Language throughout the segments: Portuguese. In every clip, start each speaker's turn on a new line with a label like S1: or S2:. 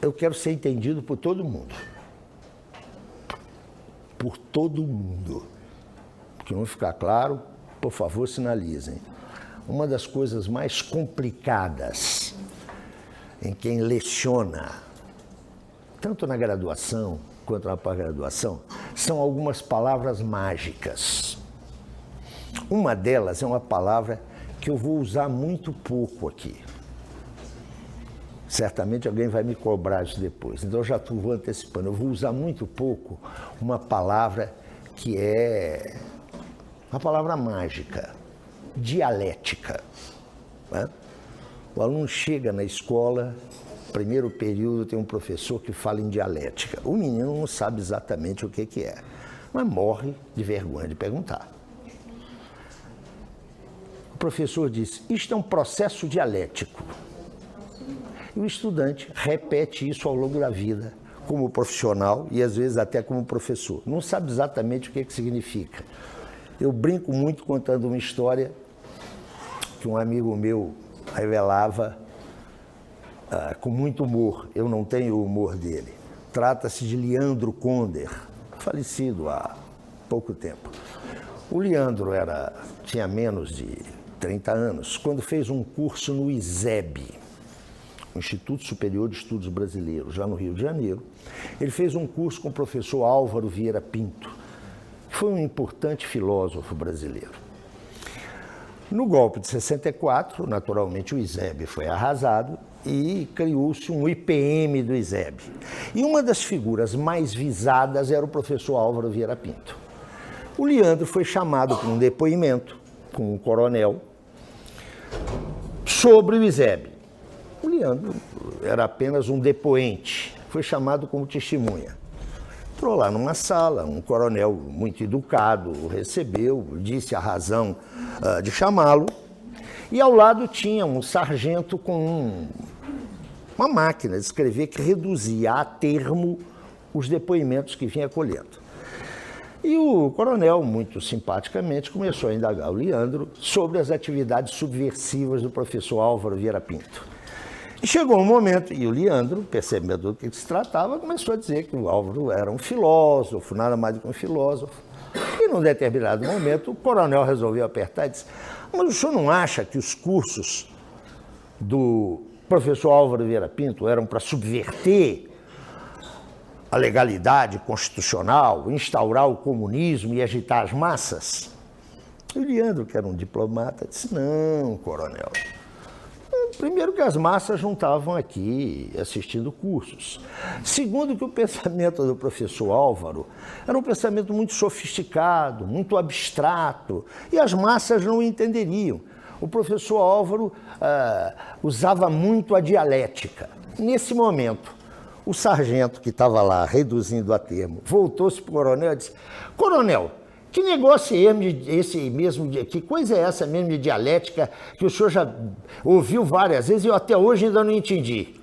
S1: eu quero ser entendido por todo mundo. Por todo mundo. Que não ficar claro, por favor, sinalizem. Uma das coisas mais complicadas em quem leciona, tanto na graduação quanto na pós-graduação, são algumas palavras mágicas. Uma delas é uma palavra que eu vou usar muito pouco aqui. Certamente alguém vai me cobrar isso depois, então eu já estou antecipando. Eu vou usar muito pouco uma palavra que é uma palavra mágica, dialética. Né? O aluno chega na escola, primeiro período tem um professor que fala em dialética. O menino não sabe exatamente o que é, mas morre de vergonha de perguntar. O professor diz, isto é um processo dialético. E o estudante repete isso ao longo da vida, como profissional e às vezes até como professor. Não sabe exatamente o que significa. Eu brinco muito contando uma história que um amigo meu revelava com muito humor. Eu não tenho o humor dele. Trata-se de Leandro Conder, falecido há pouco tempo. O Leandro tinha menos de 30 anos, quando fez um curso no ISEB, o Instituto Superior de Estudos Brasileiros, já no Rio de Janeiro. Ele fez um curso com o professor Álvaro Vieira Pinto, que foi um importante filósofo brasileiro. No golpe de 64, naturalmente o ISEB foi arrasado e criou-se um IPM do ISEB. E uma das figuras mais visadas era o professor Álvaro Vieira Pinto. O Leandro foi chamado para um depoimento com um coronel sobre o ISEB. O Leandro era apenas um depoente, foi chamado como testemunha. Entrou lá numa sala, um coronel muito educado o recebeu, disse a razão de chamá-lo, e ao lado tinha um sargento com uma máquina de escrever que reduzia a termo os depoimentos que vinha colhendo. E o coronel, muito simpaticamente, começou a indagar o Leandro sobre as atividades subversivas do professor Álvaro Vieira Pinto. E chegou um momento, e o Leandro, percebendo do que se tratava, começou a dizer que o Álvaro era um filósofo, nada mais do que um filósofo. E num determinado momento, o coronel resolveu apertar e disse, mas o senhor não acha que os cursos do professor Álvaro Vieira Pinto eram para subverter a legalidade constitucional, instaurar o comunismo e agitar as massas? E o Leandro, que era um diplomata, disse, não, coronel. Primeiro que as massas não estavam aqui assistindo cursos. Segundo que o pensamento do professor Álvaro era um pensamento muito sofisticado, muito abstrato, e as massas não o entenderiam. O professor Álvaro usava muito a dialética. Nesse momento, o sargento que estava lá, reduzindo a termo, voltou-se para o coronel e disse, coronel, que negócio é esse mesmo, que coisa é essa mesmo de dialética que o senhor já ouviu várias vezes e eu até hoje ainda não entendi?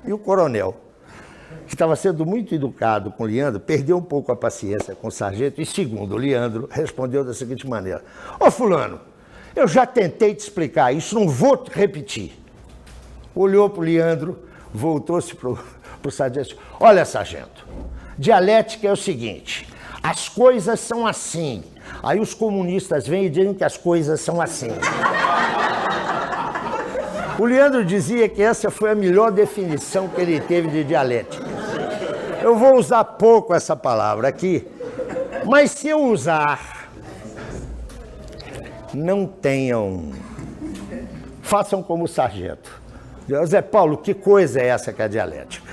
S1: E o coronel, que estava sendo muito educado com o Leandro, perdeu um pouco a paciência com o sargento e, segundo o Leandro, respondeu da seguinte maneira, ô fulano, eu já tentei te explicar isso, não vou te repetir. Olhou para o Leandro, voltou-se para o sargento, olha sargento, dialética é o seguinte, as coisas são assim. Aí os comunistas vêm e dizem que as coisas são assim. O Leandro dizia que essa foi a melhor definição que ele teve de dialética. Eu vou usar pouco essa palavra aqui, mas se eu usar, não tenham, façam como o sargento. Zé Paulo, que coisa é essa que é a dialética?